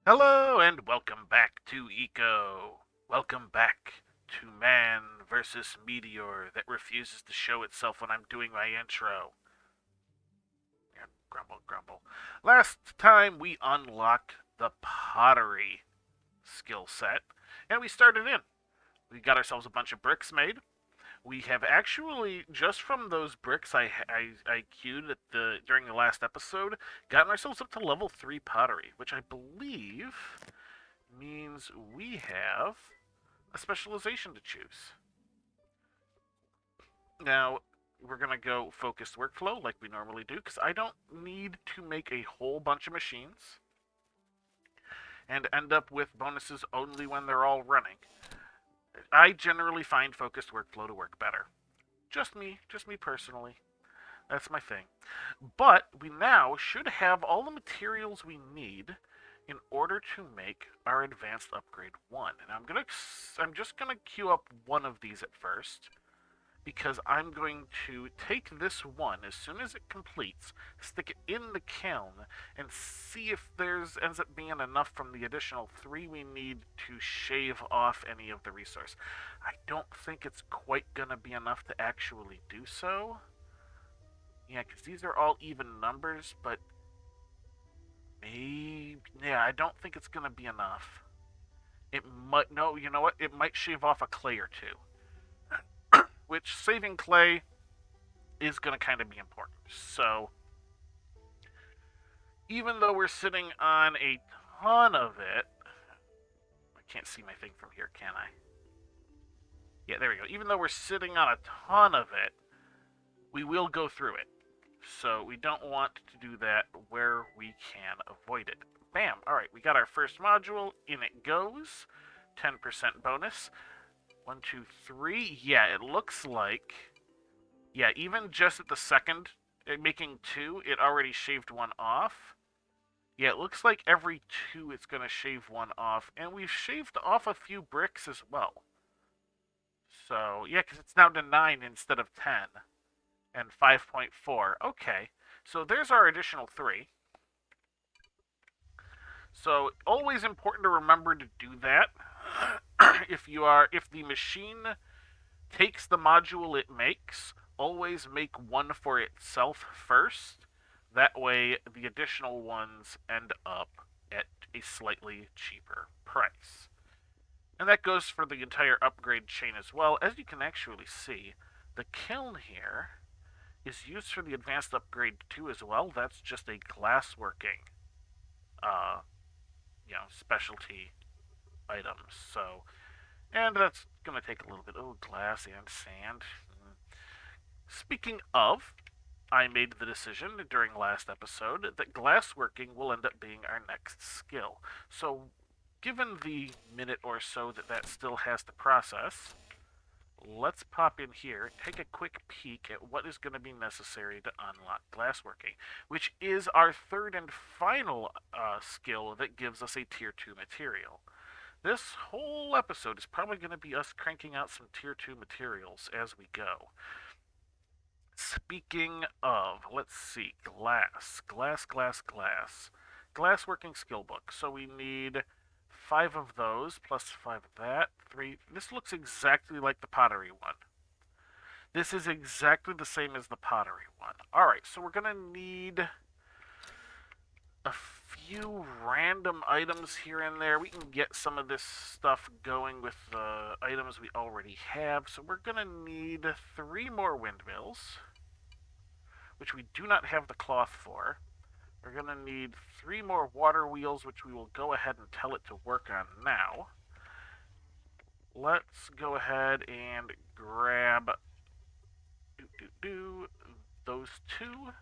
Hello and welcome back to Eco. Welcome back to Man versus Meteor that refuses to show itself when I'm doing my intro. Yeah, grumble, grumble. Last time we unlocked the pottery skill set and we started in. We got ourselves a bunch of bricks made. We have actually, just from those bricks I queued at during the last episode, gotten ourselves up to level 3 pottery, which I believe means we have a specialization to choose. Now, we're going to go focused workflow like we normally do because I don't need to make a whole bunch of machines and end up with bonuses only when they're all running. I generally find focused workflow to work better. Just me personally. That's my thing. But we now should have all the materials we need in order to make our advanced upgrade 1. And I'm just going to queue up one of these at first because I'm going to take this one as soon as it completes, stick it in the kiln, and see if there's ends up being enough from the additional 3 we need to shave off any of the resource. I don't think it's quite gonna be enough to actually do so. Yeah, because these are all even numbers, but maybe, yeah, I don't think it's gonna be enough. It might, no, you know what? It might shave off a clay or two, which saving clay is going to kind of be important. So, even though we're sitting on a ton of it, I can't see my thing from here, can I? Yeah, there we go. Even though we're sitting on a ton of it, we will go through it. So, we don't want to do that where we can avoid it. Bam! Alright, we got our first module. In it goes. 10% bonus. One, two, three. Yeah, it looks like. Yeah, even just at the second, making two, it already shaved one off. Yeah, it looks like every two it's going to shave one off, and we've shaved off a few bricks as well. So, yeah, because it's down to 9 instead of 10, and 5.4. Okay, so there's our additional 3. So, always important to remember to do that. If the machine takes the module it makes, always make one for itself first. That way, the additional ones end up at a slightly cheaper price. And that goes for the entire upgrade chain as well. As you can actually see, the kiln here is used for the advanced upgrade 2 as well. That's just a glassworking, uh, specialty items. So, and that's going to take a little bit. Oh, glass and sand. Speaking of, I made the decision during last episode that glassworking will end up being our next skill. So, given the minute or so that still has to process, let's pop in here, take a quick peek at what is going to be necessary to unlock glassworking, which is our third and final skill that gives us a tier 2 material. This whole episode is probably going to be us cranking out some tier 2 materials as we go. Speaking of, let's see, glass. Glassworking skill book. So we need 5 of those, plus 5 of that. 3. This looks exactly like the pottery one. This is exactly the same as the pottery one. Alright, so we're going to need a few random items here and there. We can get some of this stuff going with the items we already have. So we're going to need 3 more windmills, which we do not have the cloth for. We're going to need 3 more water wheels, which we will go ahead and tell it to work on now. Let's go ahead and grab those 2,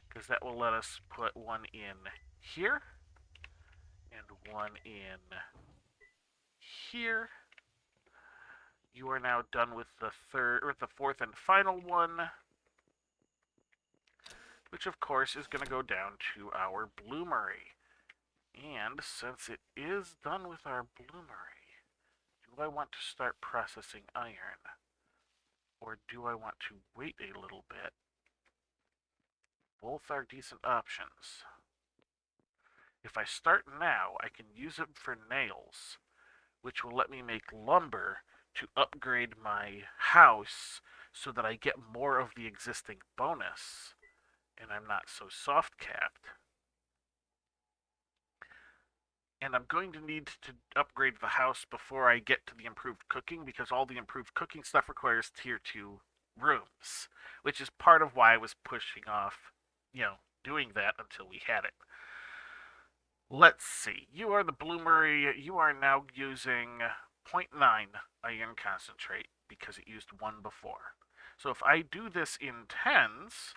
because that will let us put one in here and one in here. You are now done with the fourth and final one, which of course is going to go down to our bloomery. And since it is done with our bloomery, do I want to start processing iron? Or do I want to wait a little bit? Both are decent options. If I start now, I can use it for nails, which will let me make lumber to upgrade my house so that I get more of the existing bonus and I'm not so soft capped. And I'm going to need to upgrade the house before I get to the improved cooking because all the improved cooking stuff requires tier 2 rooms, which is part of why I was pushing off, doing that until we had it. Let's see. You are the Bloomery. You are now using zero 0.9 iron concentrate because it used 1 before. So if I do this in tens,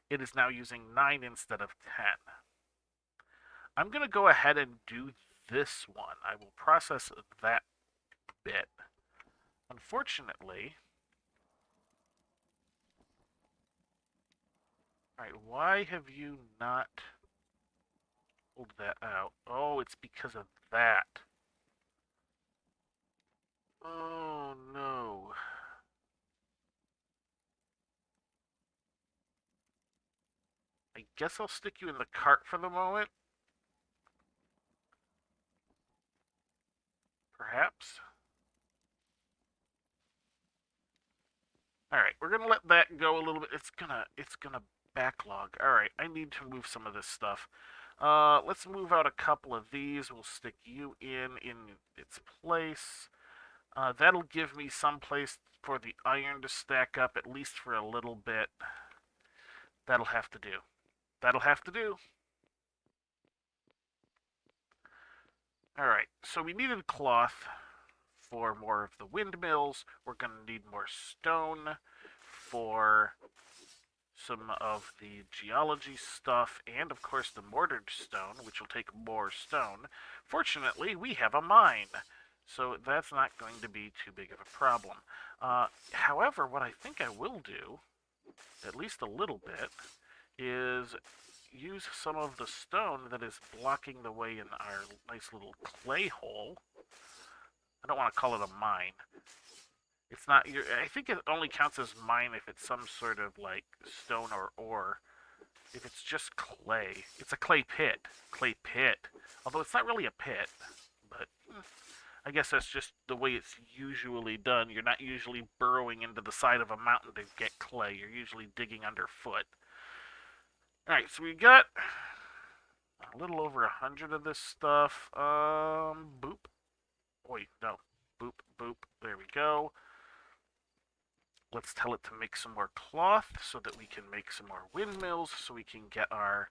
it is now using 9 instead of 10. I'm going to go ahead and do this one. I will process that bit. Unfortunately, alright, why have you not pulled that out? Oh, it's because of that. Oh, no. I guess I'll stick you in the cart for the moment. Perhaps. Alright, we're gonna let that go a little bit. It's gonna backlog. Alright, I need to move some of this stuff. Let's move out a couple of these. We'll stick you in its place. That'll give me some place for the iron to stack up, at least for a little bit. That'll have to do. That'll have to do. Alright, so we needed cloth for more of the windmills. We're going to need more stone for some of the geology stuff, and of course the mortared stone, which will take more stone. Fortunately, we have a mine, so that's not going to be too big of a problem. However, what I think I will do, at least a little bit, is use some of the stone that is blocking the way in our nice little clay hole. I don't want to call it a mine. It's not. I think it only counts as mine if it's some sort of like stone or ore. If it's just clay, it's a clay pit. Clay pit. Although it's not really a pit, but I guess that's just the way it's usually done. You're not usually burrowing into the side of a mountain to get clay. You're usually digging underfoot. Alright, so we got a little over 100 of this stuff. Boop. Wait, no. Boop, boop. There we go. Let's tell it to make some more cloth so that we can make some more windmills so we can get our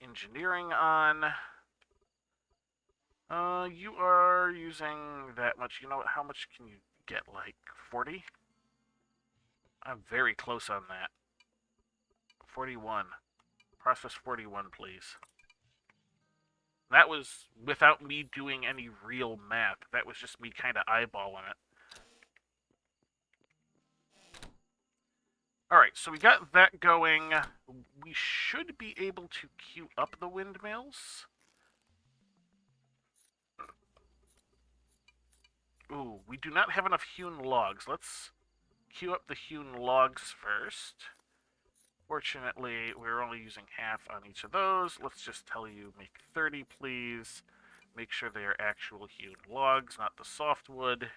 engineering on. You are using that much. You know what? How much can you get? Like 40? I'm very close on that. 41. Process 41, please. That was without me doing any real math. That was just me kind of eyeballing it. Alright, so we got that going. We should be able to queue up the windmills. Ooh, we do not have enough hewn logs. Let's queue up the hewn logs first. Fortunately, we're only using half on each of those. Let's just tell you, make 30, please. Make sure they are actual hewn logs, not the softwood.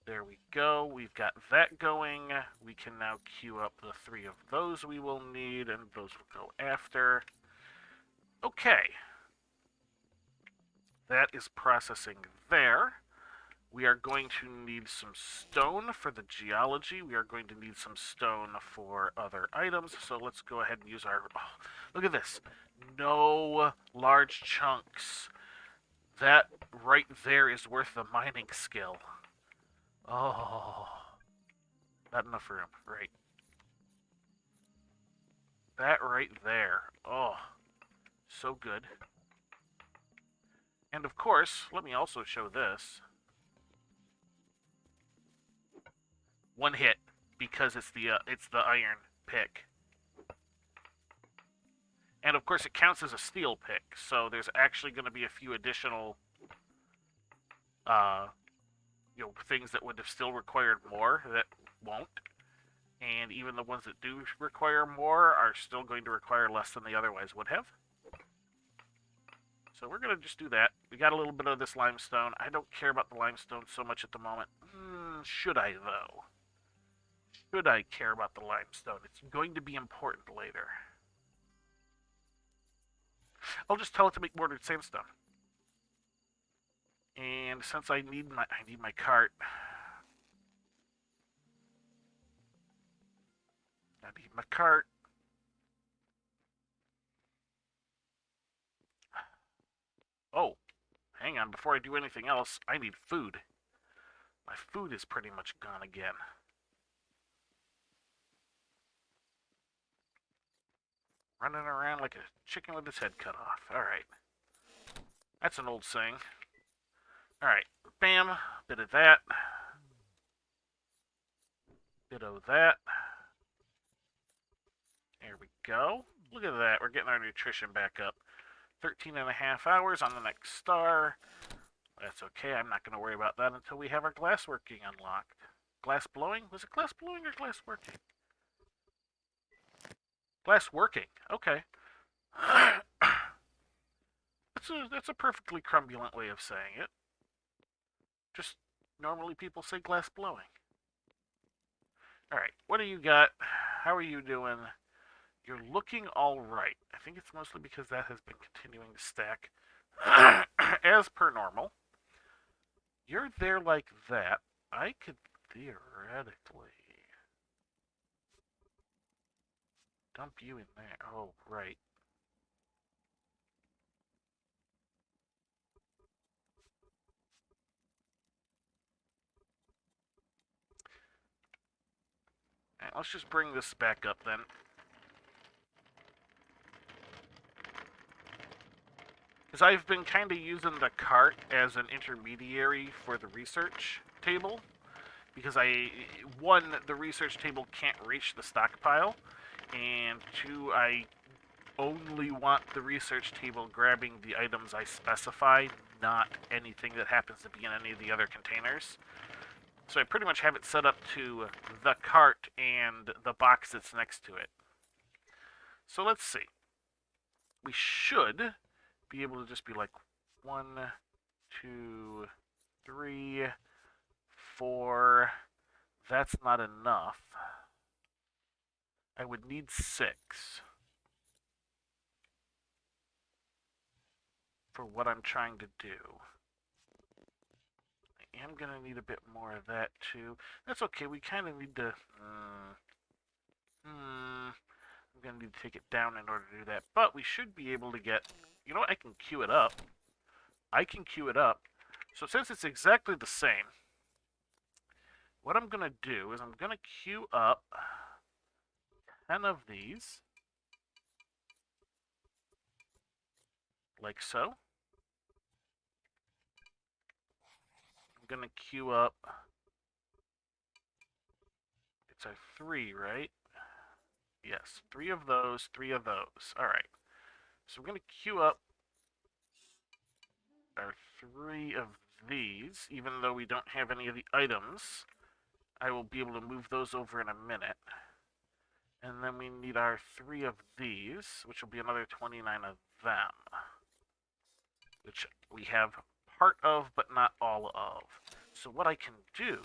There we go. We've got that going. We can now queue up the 3 of those we will need, and those will go after. Okay. That is processing there. We are going to need some stone for the geology. We are going to need some stone for other items. So let's go ahead and use our... Oh, look at this. No large chunks. That right there is worth the mining skill. Oh. Not enough room. Right. That right there. Oh. So good. And of course, let me also show this. One hit, because it's the iron pick. And of course it counts as a steel pick, so there's actually going to be a few additional things that would have still required more that won't. And even the ones that do require more are still going to require less than they otherwise would have. So we're going to just do that. We got a little bit of this limestone. I don't care about the limestone so much at the moment. Should I, though? Should I care about the limestone? It's going to be important later. I'll just tell it to make mortared sandstone. And since I need my cart, I need my cart. Oh, hang on. Before I do anything else, I need food. My food is pretty much gone again. Running around like a chicken with his head cut off. Alright. That's an old saying. Alright. Bam. Bit of that. Bit of that. There we go. Look at that. We're getting our nutrition back up. 13 and a half hours on the next star. That's okay. I'm not going to worry about that until we have our glass working unlocked. Glass blowing? Was it glass blowing or glass working? Glass working. Okay. That's a perfectly crumbulant way of saying it. Just normally people say glass blowing. Alright, what do you got? How are you doing? You're looking alright. I think it's mostly because that has been continuing to stack as per normal. You're there like that. I could theoretically dump you in there. Oh, right. Right, let's just bring this back up then. Because I've been kind of using the cart as an intermediary for the research table. Because one, the research table can't reach the stockpile. And two, I only want the research table grabbing the items I specify, not anything that happens to be in any of the other containers. So I pretty much have it set up to the cart and the box that's next to it. So let's see. We should be able to just be like 1, 2, 3, 4. That's not enough. I would need 6 for what I'm trying to do. I am going to need a bit more of that too. That's okay. We kind of need to... I'm going to need to take it down in order to do that. But we should be able to get... You know what? I can queue it up. So since it's exactly the same, what I'm going to do is I'm going to queue up 10 of these. Like so. I'm going to queue up... It's a 3, right? Yes, 3 of those, 3 of those. Alright. So I'm going to queue up our 3 of these, even though we don't have any of the items. I will be able to move those over in a minute. And then we need our 3 of these, which will be another 29 of them. Which we have part of, but not all of. So what I can do...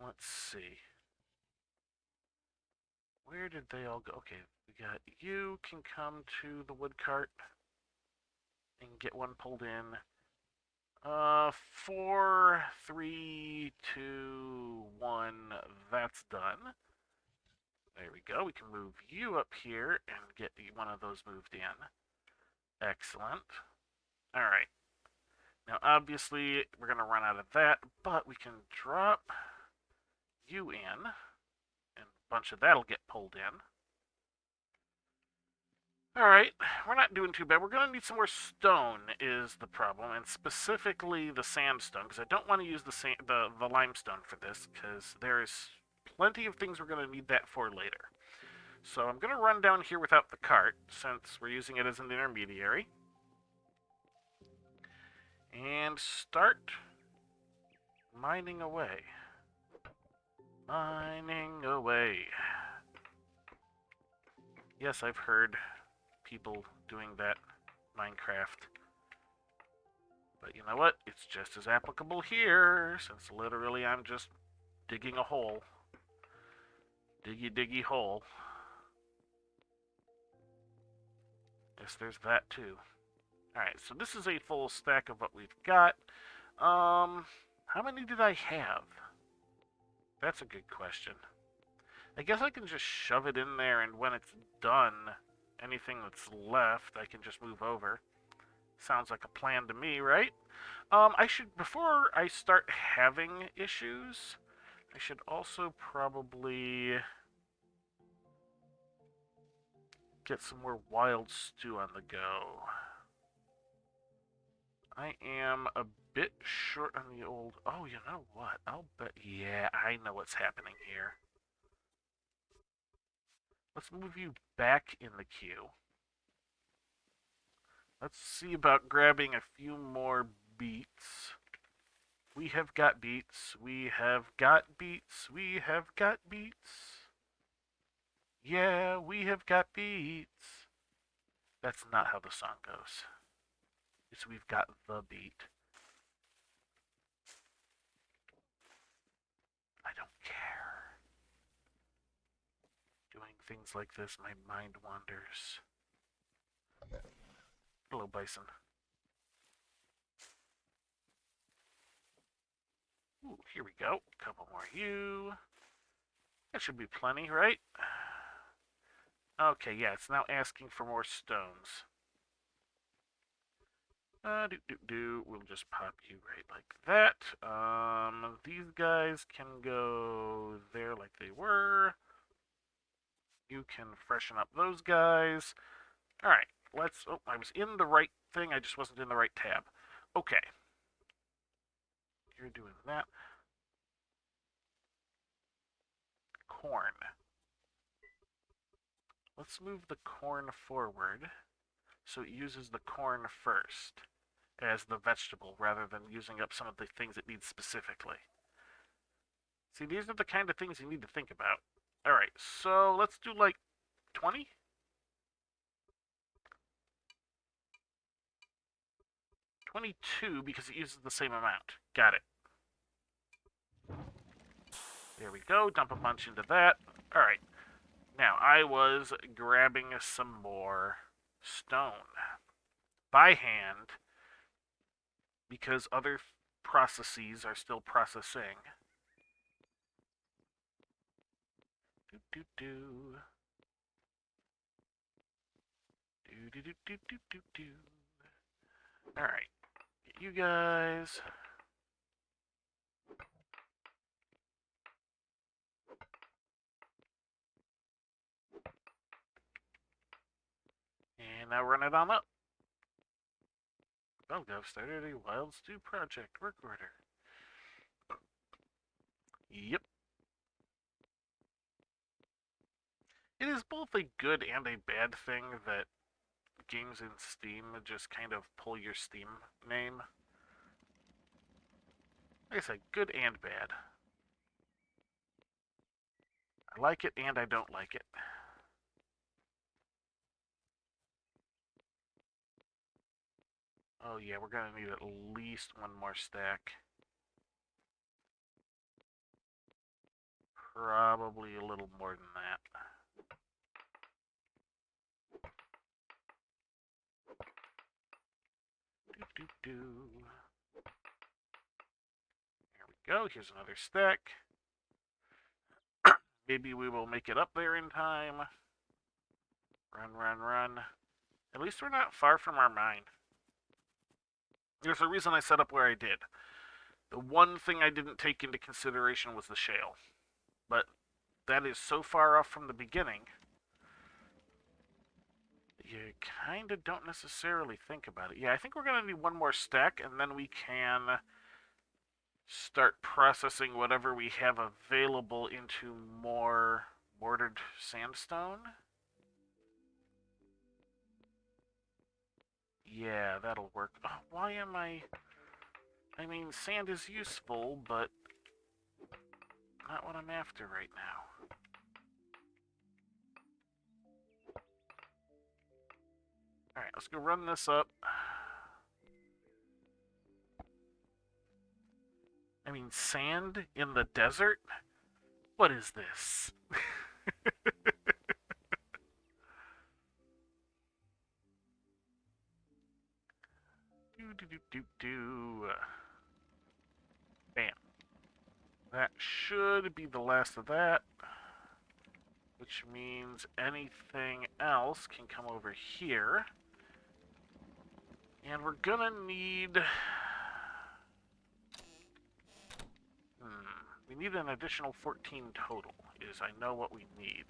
Let's see. Where did they all go? Okay, we got you can come to the wood cart and get one pulled in. 4, 3, 2, 1. That's done. There we go. We can move you up here and get one of those moved in. Excellent. All right. Now, obviously, we're going to run out of that, but we can drop you in, and a bunch of that'll get pulled in. Alright, we're not doing too bad. We're going to need some more stone is the problem, and specifically the sandstone, because I don't want to use the limestone for this, because there's plenty of things we're going to need that for later. So I'm going to run down here without the cart, since we're using it as an intermediary. And start mining away. Mining away. Yes, I've heard people doing that Minecraft. But you know what? It's just as applicable here, since literally I'm just digging a hole. Diggy, diggy hole. Yes, there's that too. Alright, so this is a full stack of what we've got. How many did I have? That's a good question. I guess I can just shove it in there, and when it's done, anything that's left, I can just move over. Sounds like a plan to me, right? I should, before I start having issues, I should also probably get some more wild stew on the go. I am a bit short on the old... Oh, you know what? I'll bet... Yeah, I know what's happening here. Let's move you back in the queue. Let's see about grabbing a few more beets. We have got beets. We have got beets. We have got beets. Yeah, we have got beets. That's not how the song goes. It's we've got the beat. I don't care. Doing things like this, my mind wanders. Hello, Bison. Ooh, here we go. Couple more you. That should be plenty, right? Okay, yeah, it's now asking for more stones. We'll just pop you right like that. These guys can go there like they were. You can freshen up those guys. Alright, let's... Oh, I was in the right thing, I just wasn't in the right tab. Okay. You're doing that. Corn. Let's move the corn forward so it uses the corn first as the vegetable rather than using up some of the things it needs specifically. See, these are the kind of things you need to think about. Alright, so let's do like 20? 22 because it uses the same amount. Got it. There we go. Dump a bunch into that. Alright. Now, I was grabbing some more stone by hand because other processes are still processing. Do do do. Do do do do do do do. Alright. Get you guys. And now run it on up. Belgov started a wild stew project. Work order. Yep. It is both a good and a bad thing that games in Steam just kind of pull your Steam name. Like I said, good and bad. I like it and I don't like it. Oh yeah, we're gonna need at least one more stack. Probably a little more than that. Do do do. There we go. Here's another stack. Maybe we will make it up there in time. Run, run, run. At least we're not far from our mine. There's a reason I set up where I did. The one thing I didn't take into consideration was the shale. But that is so far off from the beginning, you kind of don't necessarily think about it. Yeah, I think we're going to need one more stack, and then we can start processing whatever we have available into more mortared sandstone. Yeah, that'll work. Oh, why am I... I mean, sand is useful, but not what I'm after right now. Alright, let's go run this up. I mean, sand in the desert? What is this? Do. Bam. That should be the last of that. Which means anything else can come over here. And we're gonna need... We need an additional 14 total, I know what we need.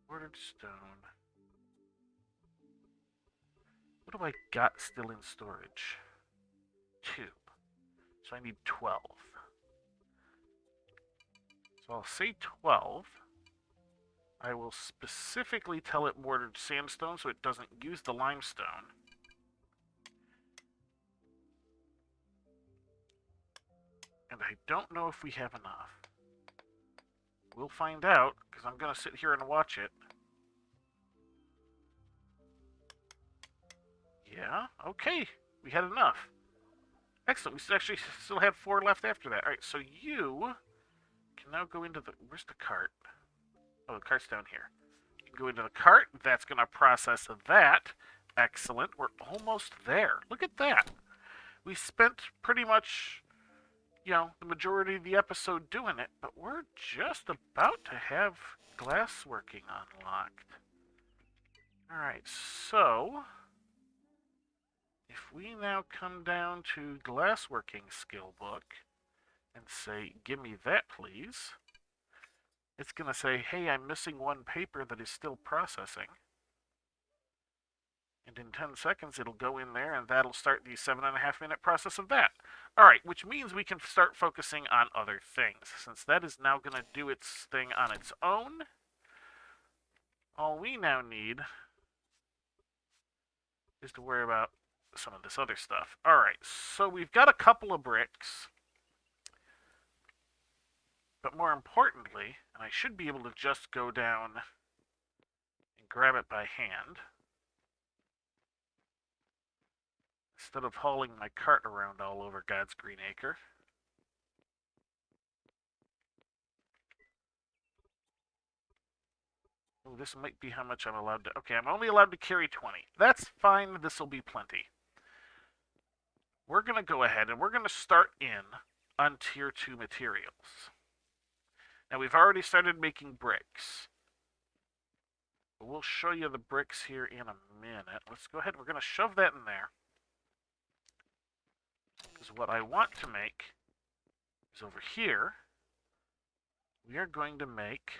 Ordered stone. What do I got still in storage? 2. So I need 12. So I'll say 12. I will specifically tell it mortared sandstone so it doesn't use the limestone. And I don't know if we have enough. We'll find out, because I'm going to sit here and watch it. Yeah, okay. We had enough. Excellent. We actually still have 4 left after that. Alright, so you can now go into the... Where's the cart? Oh, the cart's down here. You can go into the cart. That's going to process that. Excellent. We're almost there. Look at that. We spent pretty much, the majority of the episode doing it, but we're just about to have glassworking unlocked. Alright, so... if we now come down to glassworking skill book and say, give me that, please, it's going to say, hey, I'm missing 1 paper that is still processing. And in 10 seconds, it'll go in there, and that'll start the 7.5-minute process of that. All right, which means we can start focusing on other things. Since that is now going to do its thing on its own, all we now need is to worry about some of this other stuff. All right, so we've got a couple of bricks. But more importantly, and I should be able to just go down and grab it by hand, instead of hauling my cart around all over God's green acre. Oh, this might be how much I'm allowed to... Okay, I'm only allowed to carry 20. That's fine. This will be plenty. We're going to go ahead and we're going to start in on Tier 2 materials. Now, we've already started making bricks. But we'll show you the bricks here in a minute. Let's go ahead. We're going to shove that in there. Because what I want to make is over here, we are going to make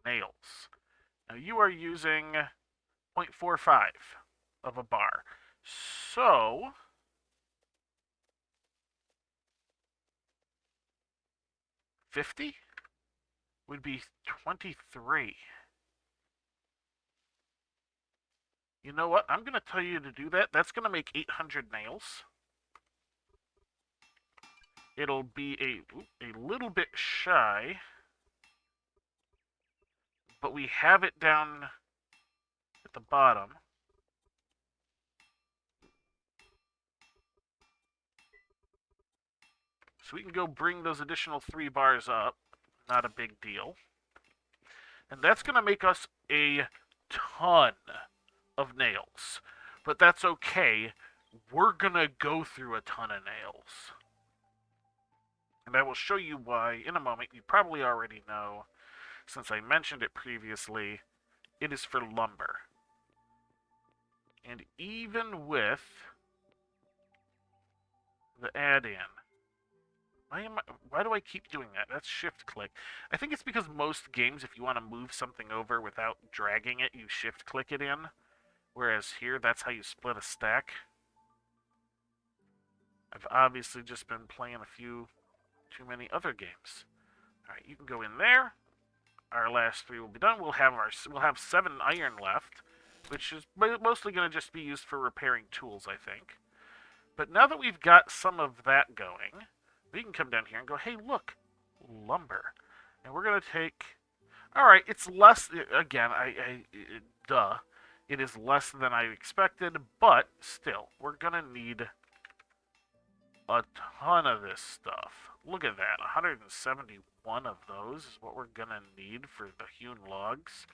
nails. Now, you are using 0.45 of a bar. So, $50 would be 23. You know what? I'm going to tell you to do that. That's going to make 800 nails. It'll be a little bit shy, but we have it down at the bottom. So we can go bring those additional 3 bars up. Not a big deal. And that's going to make us a ton of nails. But that's okay. We're going to go through a ton of nails. And I will show you why in a moment. You probably already know, since I mentioned it previously, it is for lumber. And even with the add-in, why do I keep doing that? That's shift-click. I think it's because most games, if you want to move something over without dragging it, you shift-click it in. Whereas here, that's how you split a stack. I've obviously just been playing a few too many other games. All right, you can go in there. Our last 3 will be done. We'll have 7 iron left, which is mostly going to just be used for repairing tools, I think. But now that we've got some of that going, we can come down here and go, hey, look, lumber. And we're going to take... All right, it's less... Again, duh. It is less than I expected, but still, we're going to need a ton of this stuff. Look at that, 171 of those is what we're going to need for the hewn logs.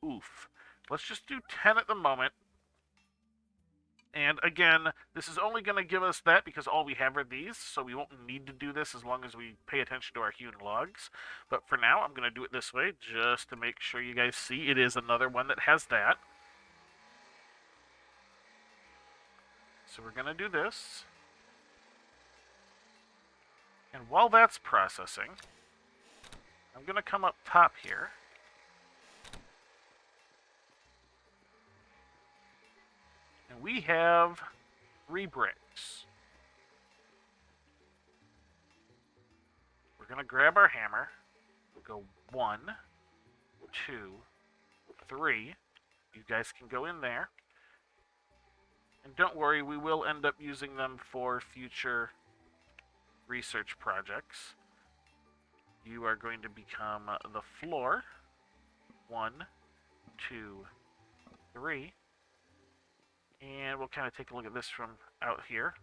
Oof. Let's just do 10 at the moment. And again, this is only going to give us that because all we have are these, so we won't need to do this as long as we pay attention to our hewn logs. But for now, I'm going to do it this way just to make sure you guys see it is another one that has that. So we're going to do this. And while that's processing, I'm going to come up top here. And we have 3 bricks. We're going to grab our hammer. Go 1, 2, 3. You guys can go in there. And don't worry, we will end up using them for future research projects. You are going to become the floor. 1, 2, 3. And we'll kind of take a look at this from out here.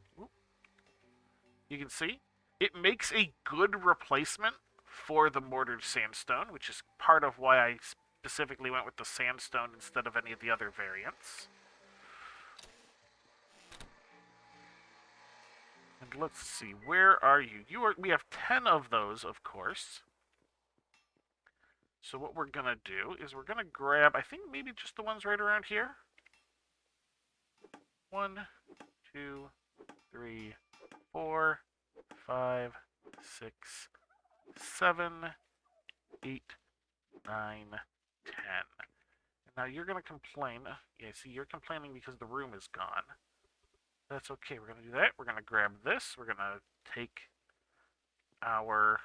You can see it makes a good replacement for the mortared sandstone, which is part of why I specifically went with the sandstone instead of any of the other variants. And let's see, where are you? We have 10 of those, of course. So what we're going to do is we're going to grab, I think maybe just the ones right around here. 1, 2, 3, 4, 5, 6, 7, 8, 9, 10. And now you're going to complain. Yeah, see, you're complaining because the room is gone. That's okay. We're going to do that. We're going to grab this. We're going to take our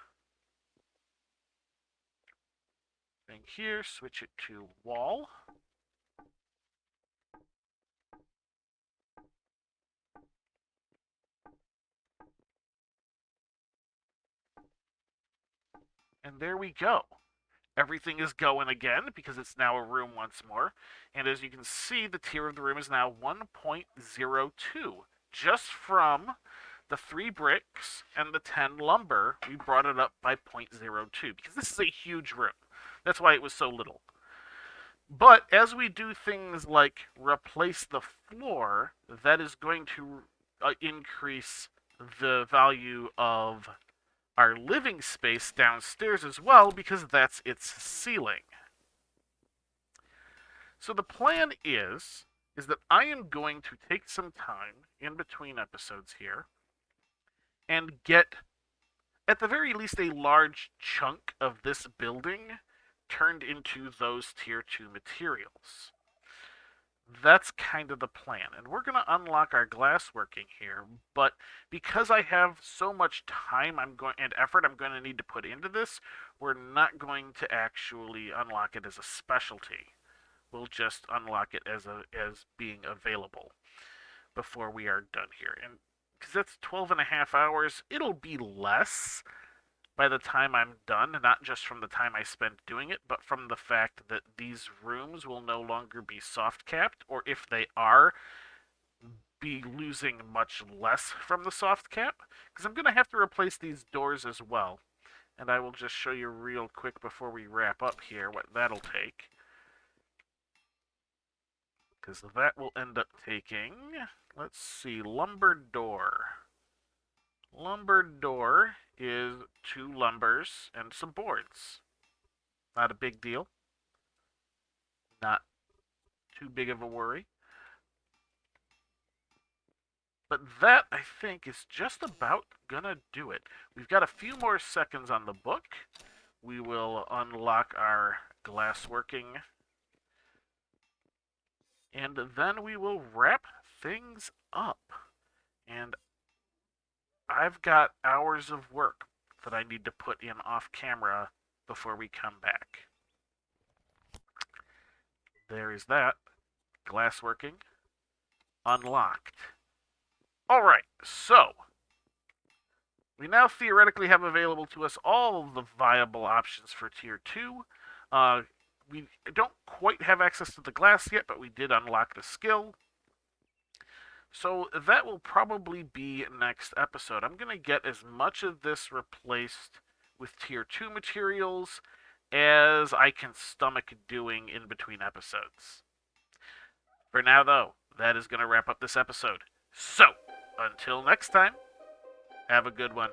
thing here, switch it to wall. And there we go. Everything is going again because it's now a room once more. And as you can see, the tier of the room is now 1.02. Just from the 3 bricks and the 10 lumber, we brought it up by 0.02 because this is a huge room. That's why it was so little. But as we do things like replace the floor, that is going to increase the value of our living space downstairs as well, because that's its ceiling. So the plan is that I am going to take some time in between episodes here and get, at the very least, a large chunk of this building turned into those tier 2 materials. That's kind of the plan. And we're going to unlock our glassworking here, but because I have so much time and effort I'm going to need to put into this, we're not going to actually unlock it as a specialty. We'll just unlock it as being available before we are done here. And because that's 12.5 hours, it'll be less by the time I'm done, not just from the time I spent doing it, but from the fact that these rooms will no longer be soft capped, or if they are, be losing much less from the soft cap, because I'm going to have to replace these doors as well. And I will just show you real quick before we wrap up here what that'll take. Because that will end up taking, let's see, lumber door. Lumber door is 2 lumbers and some boards. Not a big deal. Not too big of a worry. But that, I think, is just about gonna do it. We've got a few more seconds on the book. We will unlock our glassworking. And then we will wrap things up. And I've got hours of work that I need to put in off camera before we come back. There is that. Glassworking. Unlocked. Alright, so we now theoretically have available to us all the viable options for Tier 2. we don't quite have access to the glass yet, but we did unlock the skill. So that will probably be next episode. I'm going to get as much of this replaced with tier 2 materials as I can stomach doing in between episodes. For now, though, that is going to wrap up this episode. So, until next time, have a good one.